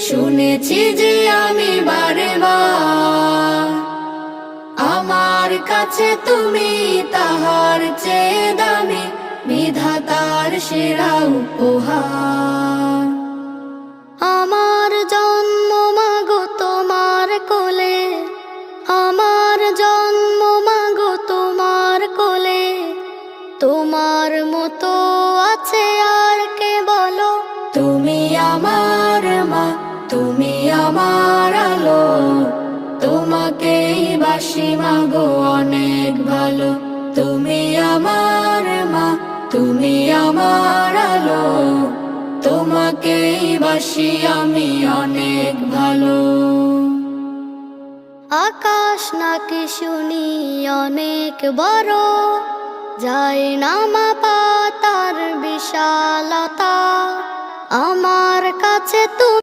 শুনেছি যে আমি বারে বার, আমার কাছে তুমি তাহার চেয়ে দামি, বিধাতার সেরা উপহার। আমার জন্ম মাগো তোমার কোলে, আমার জন্ম মাগো তোমার কোলে, তোমার মতো আছে আর কে বলো? তুমি আমার মা, তুমি আমার আলো, তোমাকেই বাসি মাগো অনেক ভালো। তুমি আমার মা, তুমি আমার আলো, তোমাকেই বাসি আমি অনেক ভালো। আকাশ নাকি শুনি অনেক বড়, যায় না মাপা তার বিশালতা, আমার কাছে তুমি